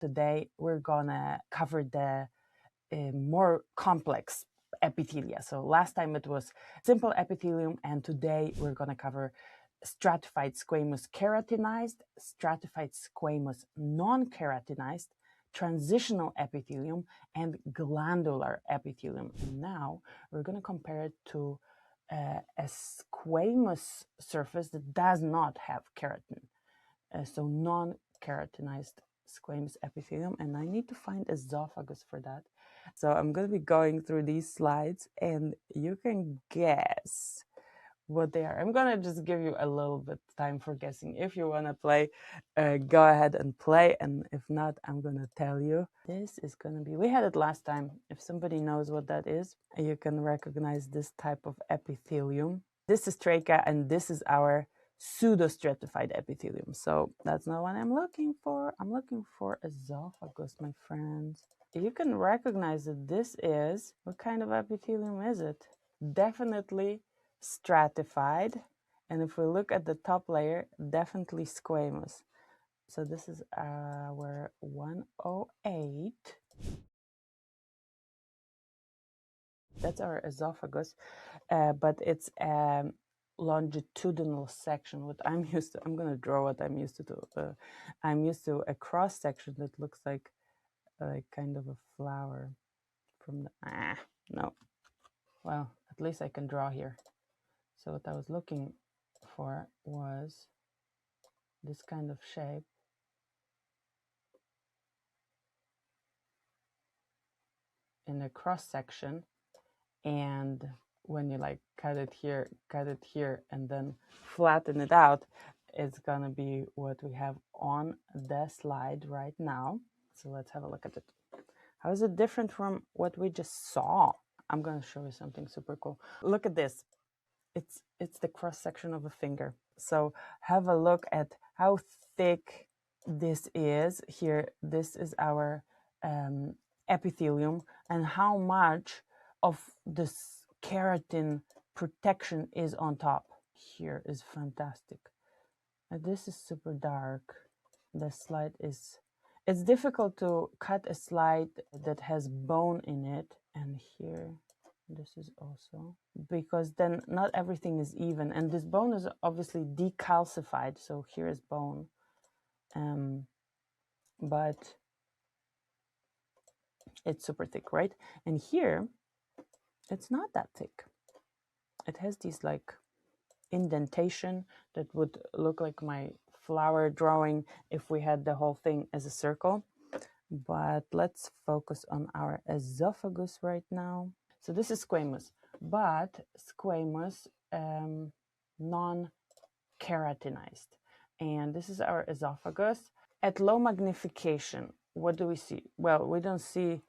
Today we're gonna cover the more complex epithelia. So last time it was simple epithelium, and today we're gonna cover stratified squamous keratinized, stratified squamous non-keratinized, transitional epithelium, and glandular epithelium. And now we're going to compare it to a squamous surface that does not have keratin. So non-keratinized squamous epithelium, and I need to find esophagus for that. So I'm going to be going through these slides, and you can guess what they are. I'm gonna just give you a little bit time for guessing. If you want to play, go ahead and play, and if not, I'm gonna tell you. This is gonna be, we had it last time. If somebody knows what that is, you can recognize this type of epithelium. This is trachea, and this is our pseudo-stratified epithelium. So that's not what I'm looking for. I'm looking for esophagus, my friends. You can recognize that this is, what kind of epithelium is it? Definitely stratified, and if we look at the top layer, definitely squamous. So this is our 108. That's our esophagus, but it's a longitudinal section. What I'm used to, I'm going to draw what I'm used to. I'm used to a cross section that looks like kind of a flower from the, no. Well, at least I can draw here. So what I was looking for was this kind of shape. In a cross section, and when you like cut it here, and then flatten it out, it's gonna be what we have on the slide right now. So let's have a look at it. How is it different from what we just saw? I'm gonna show you something super cool. Look at this. It's the cross section of a finger. So have a look at how thick this is here. This is our epithelium, and how much of this keratin protection is on top. Here is fantastic. And this is super dark. The slide is, it's difficult to cut a slide that has bone in it. And here, this is also, because then not everything is even, and this bone is obviously decalcified. So here is bone, but it's super thick, right? And here, it's not that thick. It has these like indentation that would look like my flower drawing if we had the whole thing as a circle. But let's focus on our esophagus right now. So this is squamous, but squamous non-keratinized. And this is our esophagus. At low magnification, what do we see? Well, we don't see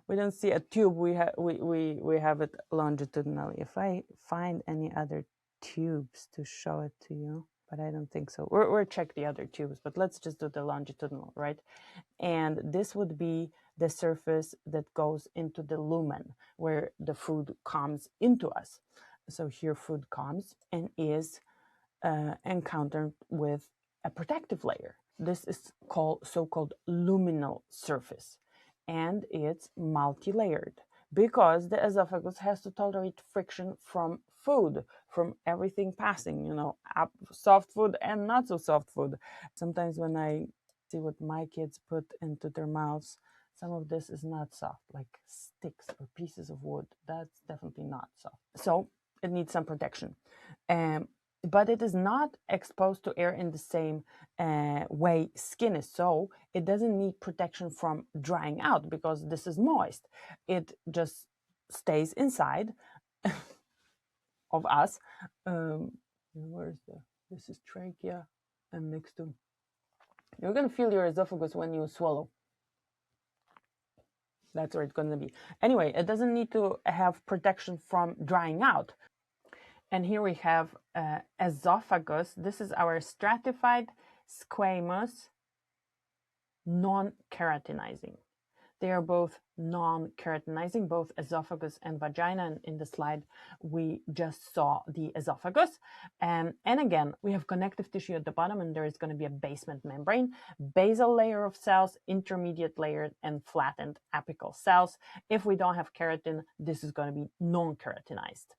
we don't see a tube. We have it longitudinally. If I find any other tubes to show it to you, but I don't think so. We'll check the other tubes, but let's just do the longitudinal, right? And this would be the surface that goes into the lumen, where the food comes into us. So here food comes and is encountered with a protective layer. This is called so-called luminal surface, and it's multi-layered because the esophagus has to tolerate friction from food, from everything passing, you know, soft food and not so soft food. Sometimes when I see what my kids put into their mouths, some of this is not soft, like sticks or pieces of wood. That's definitely not soft. So it needs some protection. But it is not exposed to air in the same way skin is. So it doesn't need protection from drying out because this is moist. It just stays inside of us. Where's this is trachea, and next to, you're going to feel your esophagus when you swallow. That's where it's going to be. Anyway, it doesn't need to have protection from drying out. And here we have esophagus. This is our stratified squamous non-keratinizing. They are both non-keratinizing, both esophagus and vagina. And in the slide, we just saw the esophagus. And again, we have connective tissue at the bottom, and there is going to be a basement membrane, basal layer of cells, intermediate layer, and flattened apical cells. If we don't have keratin, this is going to be non-keratinized.